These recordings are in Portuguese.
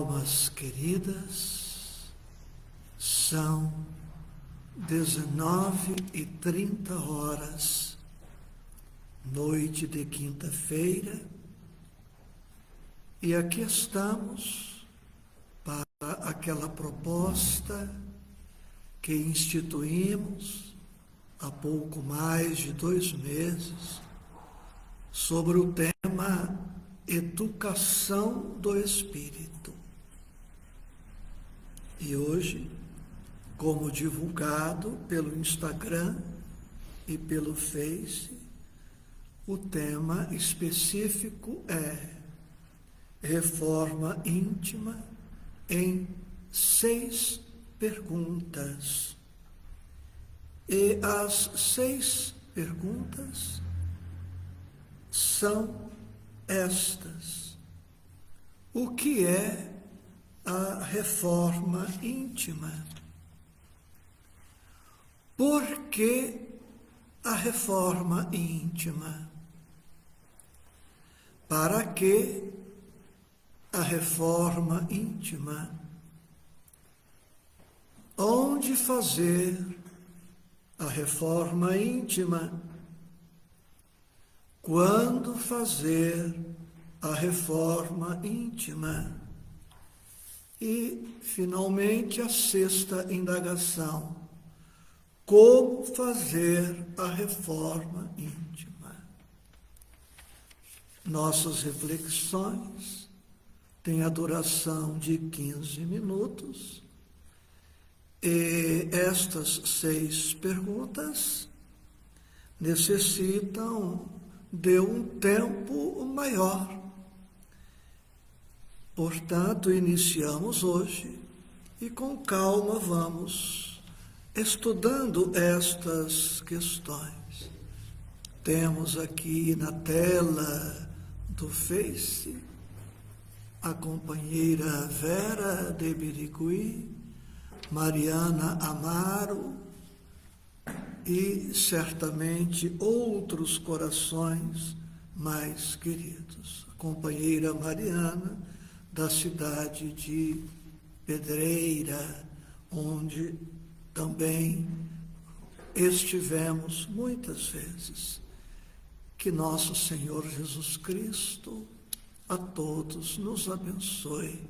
Almas queridas, são 19h30, noite de quinta-feira, e aqui estamos para aquela proposta que instituímos há pouco mais de 2 meses sobre o tema Educação do Espírito. E hoje, como divulgado pelo Instagram e pelo Face, o tema específico é Reforma Íntima em 6 perguntas. E as 6 perguntas são estas: o que é a reforma íntima? Por que a reforma íntima? Para que a reforma íntima? Onde fazer a reforma íntima? Quando fazer a reforma íntima? E, finalmente, a 6ª indagação: como fazer a reforma íntima? Nossas reflexões têm a duração de 15 minutos e estas 6 perguntas necessitam de um tempo maior. Portanto, iniciamos hoje e com calma vamos estudando estas questões. Temos aqui na tela do Face a companheira Vera de Birigui, Mariana Amaro e certamente outros corações mais queridos. A companheira Mariana, da cidade de Pedreira, onde também estivemos muitas vezes. Que nosso Senhor Jesus Cristo a todos nos abençoe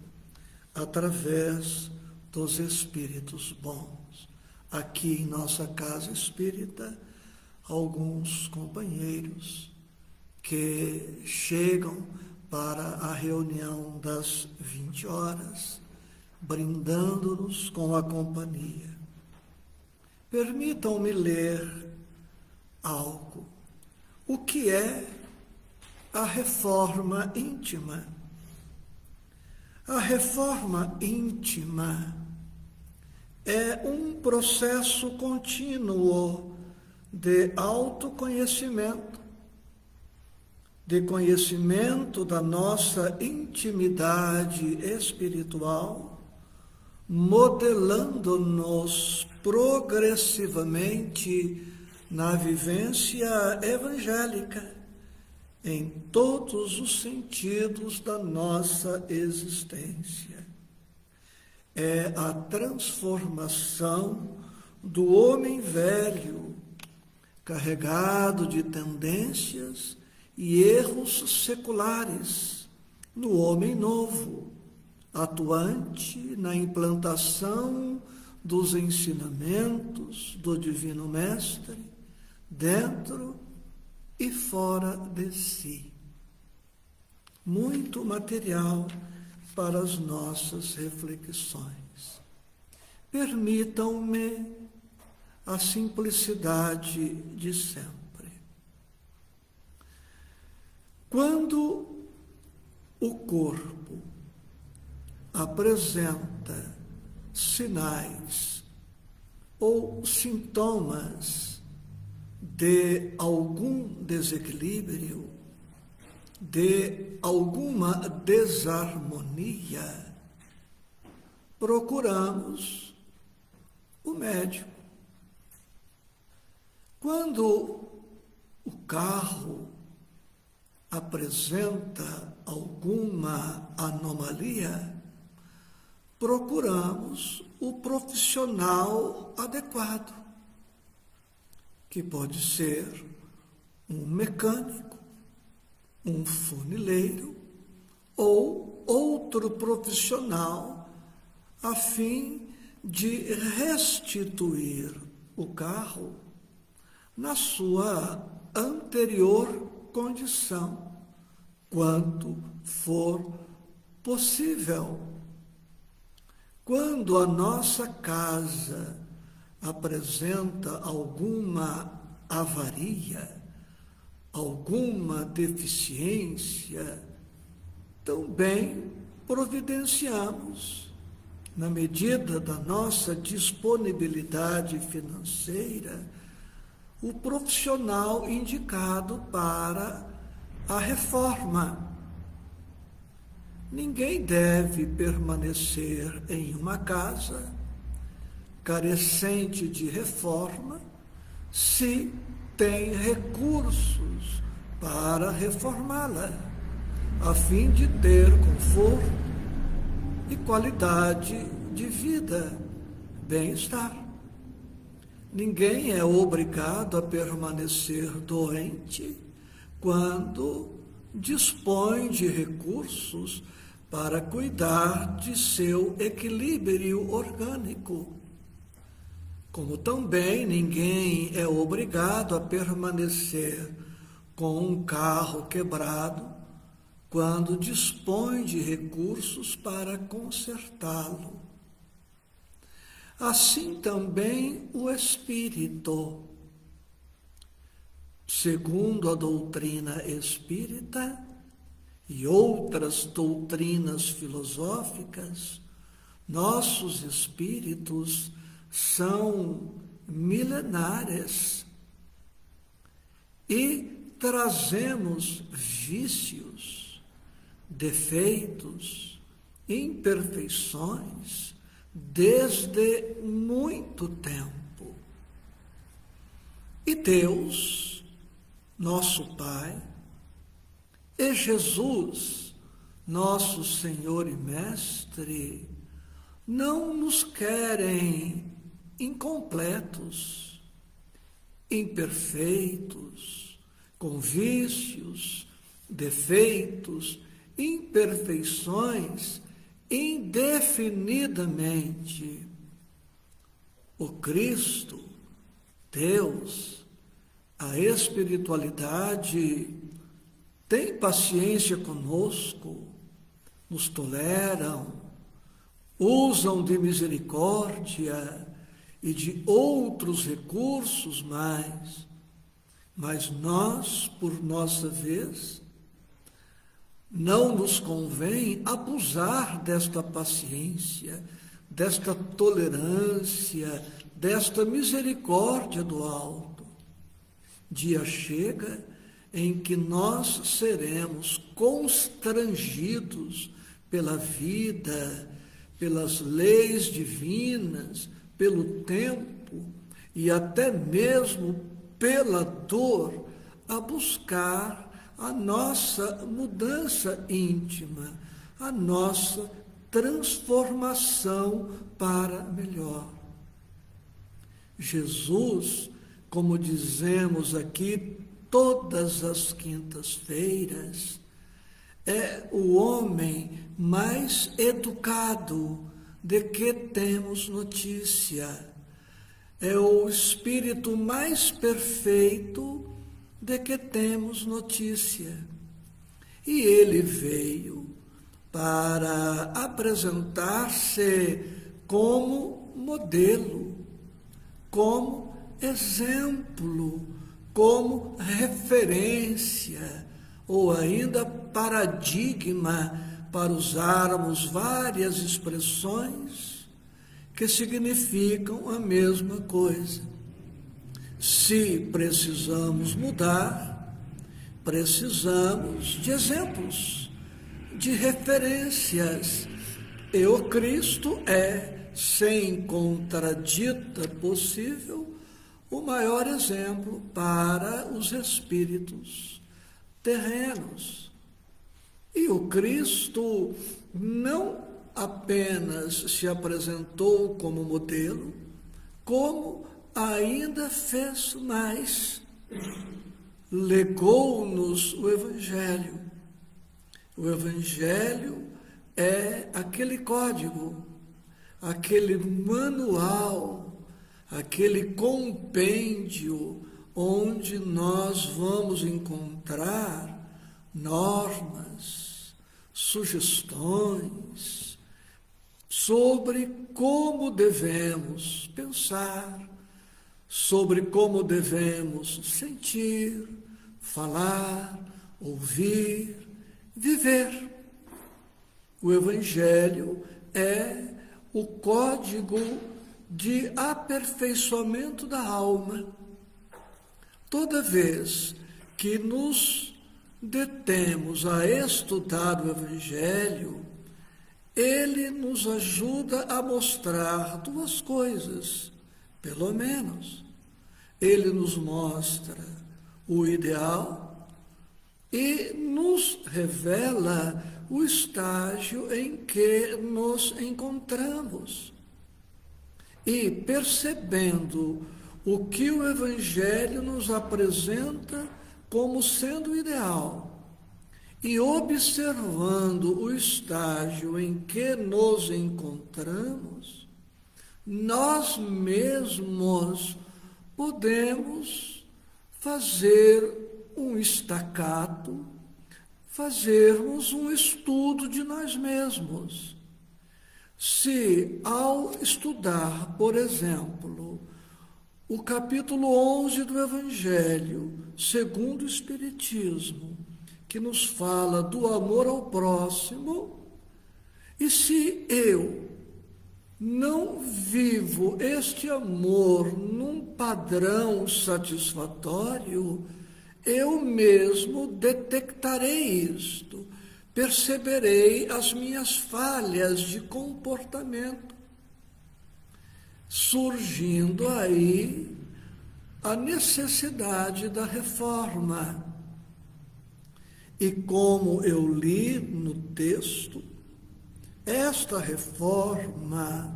através dos Espíritos bons. Aqui em nossa casa espírita, alguns companheiros que chegam para a reunião das 20 horas, brindando-nos com a companhia. Permitam-me ler algo. O que é a reforma íntima? A reforma íntima é um processo contínuo de autoconhecimento, de conhecimento da nossa intimidade espiritual, modelando-nos progressivamente na vivência evangélica, em todos os sentidos da nossa existência. É a transformação do homem velho, carregado de tendências e erros seculares, no homem novo, atuante na implantação dos ensinamentos do Divino Mestre, dentro e fora de si. Muito material para as nossas reflexões. Permitam-me a simplicidade de sempre. Quando o corpo apresenta sinais ou sintomas de algum desequilíbrio, de alguma desarmonia, procuramos o médico. Quando o carro apresenta alguma anomalia, procuramos o profissional adequado, que pode ser um mecânico, um funileiro ou outro profissional a fim de restituir o carro na sua anterior condição, quanto for possível. Quando a nossa casa apresenta alguma avaria, alguma deficiência, também providenciamos, na medida da nossa disponibilidade financeira, o profissional indicado para a reforma. Ninguém deve permanecer em uma casa carecente de reforma se tem recursos para reformá-la, a fim de ter conforto e qualidade de vida, bem-estar. Ninguém é obrigado a permanecer doente quando dispõe de recursos para cuidar de seu equilíbrio orgânico. Como também ninguém é obrigado a permanecer com um carro quebrado quando dispõe de recursos para consertá-lo. Assim também o espírito. Segundo a doutrina espírita e outras doutrinas filosóficas, nossos espíritos são milenares e trazemos vícios, defeitos, imperfeições desde muito tempo. E Deus, nosso Pai, e Jesus, nosso Senhor e Mestre, não nos querem incompletos, imperfeitos, com vícios, defeitos, imperfeições, indefinidamente. O Cristo, Deus, a espiritualidade tem paciência conosco, nos toleram, usam de misericórdia e de outros recursos mais, mas nós, por nossa vez, não nos convém abusar desta paciência, desta tolerância, desta misericórdia do alto. Dia chega em que nós seremos constrangidos pela vida, pelas leis divinas, pelo tempo e até mesmo pela dor, a buscar a nossa mudança íntima, a nossa transformação para melhor. Jesus, como dizemos aqui todas as quintas-feiras, é o homem mais educado de que temos notícia. É o espírito mais perfeito de que temos notícia. E ele veio para apresentar-se como modelo, como exemplo, como referência, ou ainda paradigma, para usarmos várias expressões que significam a mesma coisa. Se precisamos mudar, precisamos de exemplos, de referências. E o Cristo é, sem contradita possível, o maior exemplo para os espíritos terrenos. E o Cristo não apenas se apresentou como modelo, como ainda fez mais. Legou-nos o Evangelho. O Evangelho é aquele código, aquele manual, aquele compêndio onde nós vamos encontrar normas, sugestões sobre como devemos pensar, sobre como devemos sentir, falar, ouvir, viver. O Evangelho é o código de aperfeiçoamento da alma. Toda vez que nos detemos a estudar o Evangelho, ele nos ajuda a mostrar duas coisas, pelo menos. Ele nos mostra o ideal e nos revela o estágio em que nos encontramos. E percebendo o que o Evangelho nos apresenta como sendo ideal, e observando o estágio em que nos encontramos, nós mesmos podemos fazer um estacato, fazermos um estudo de nós mesmos. Se, ao estudar, por exemplo, o capítulo 11 do Evangelho, segundo o Espiritismo, que nos fala do amor ao próximo, e se eu não vivo este amor num padrão satisfatório, eu mesmo detectarei isto, perceberei as minhas falhas de comportamento, surgindo aí a necessidade da reforma. E como eu li no texto, esta reforma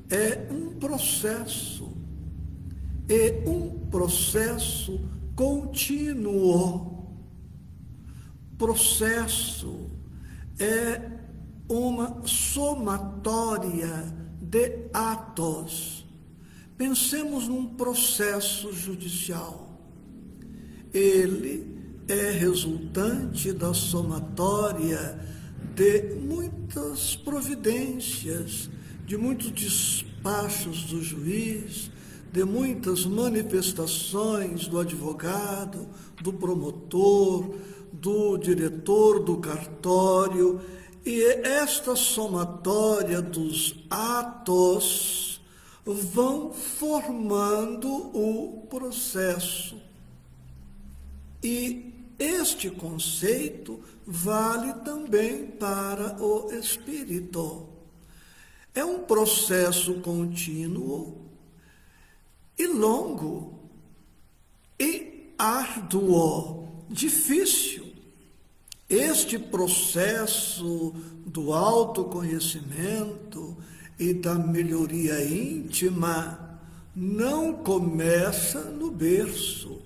é um processo contínuo. Processo é uma somatória de atos. Pensemos num processo judicial. Ele é resultante da somatória de muitas providências, de muitos despachos do juiz, de muitas manifestações do advogado, do promotor, do diretor do cartório, e esta somatória dos atos vão formando o processo. E este conceito vale também para o espírito. É um processo contínuo e longo e árduo, difícil. Este processo do autoconhecimento e da melhoria íntima não começa no berço.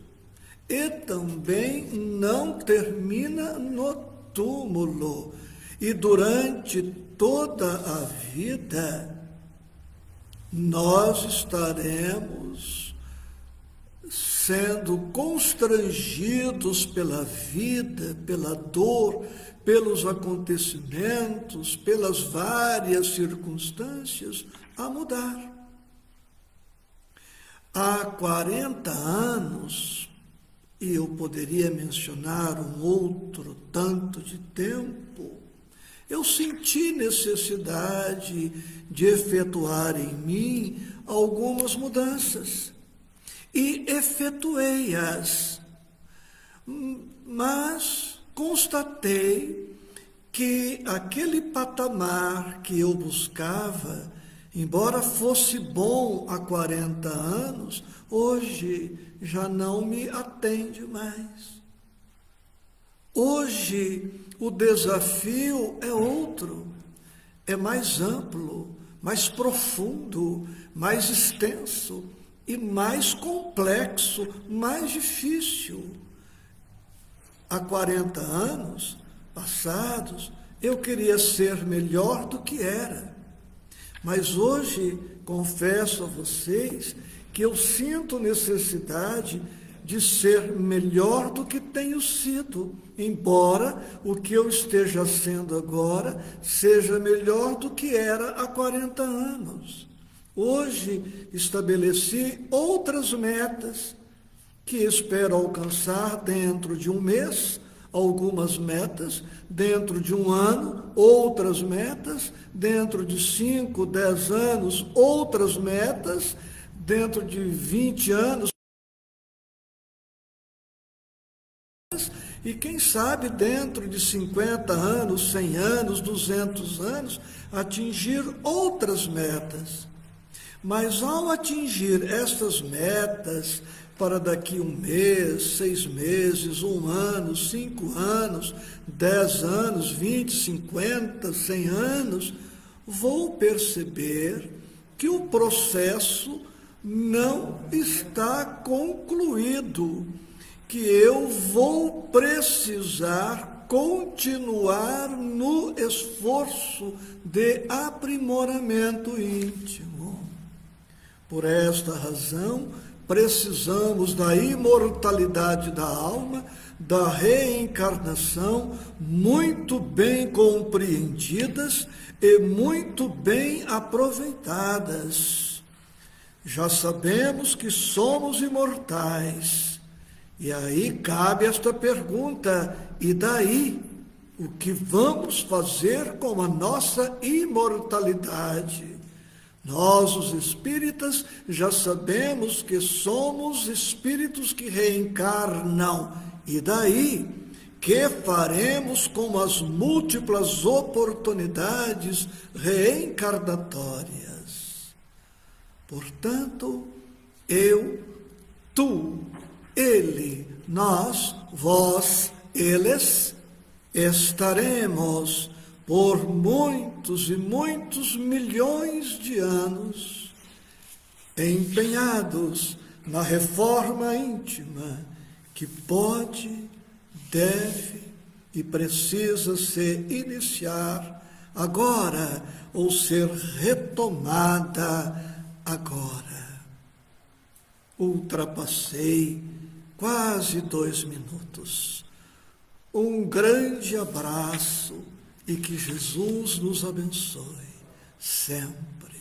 E também não termina no túmulo. E durante toda a vida, nós estaremos sendo constrangidos pela vida, pela dor, pelos acontecimentos, pelas várias circunstâncias, a mudar. Há 40 anos, e eu poderia mencionar um outro tanto de tempo, eu senti necessidade de efetuar em mim algumas mudanças. E efetuei-as. Mas constatei que aquele patamar que eu buscava, embora fosse bom há 40 anos, hoje já não me atende mais. Hoje o desafio é outro. é mais amplo, mais profundo, mais extenso e mais complexo, mais difícil. Há 40 anos passados, eu queria ser melhor do que era. Mas hoje, confesso a vocês que eu sinto necessidade de ser melhor do que tenho sido, embora o que eu esteja sendo agora seja melhor do que era há 40 anos. Hoje estabeleci outras metas que espero alcançar dentro de um mês, algumas metas, dentro de um ano, outras metas, dentro de 5, 10 anos, outras metas, dentro de 20 anos, e quem sabe dentro de 50 anos, 100 anos, 200 anos, atingir outras metas. Mas ao atingir estas metas, para daqui um mês, 6 meses, 1 ano, 5 anos, 10 anos, 20, 50, 100 anos, vou perceber que o processo não está concluído, que eu vou precisar continuar no esforço de aprimoramento íntimo. Por esta razão, precisamos da imortalidade da alma, da reencarnação, muito bem compreendidas e muito bem aproveitadas. Já sabemos que somos imortais. E aí cabe esta pergunta: e daí? O que vamos fazer com a nossa imortalidade? Nós, os espíritas, já sabemos que somos espíritos que reencarnam. E daí? Que faremos com as múltiplas oportunidades reencarnatórias? Portanto, eu, tu, ele, nós, vós, eles, estaremos por muitos e muitos milhões de anos empenhados na reforma íntima que pode, deve e precisa se iniciar agora ou ser retomada agora. Ultrapassei quase 2 minutos. Um grande abraço e que Jesus nos abençoe sempre.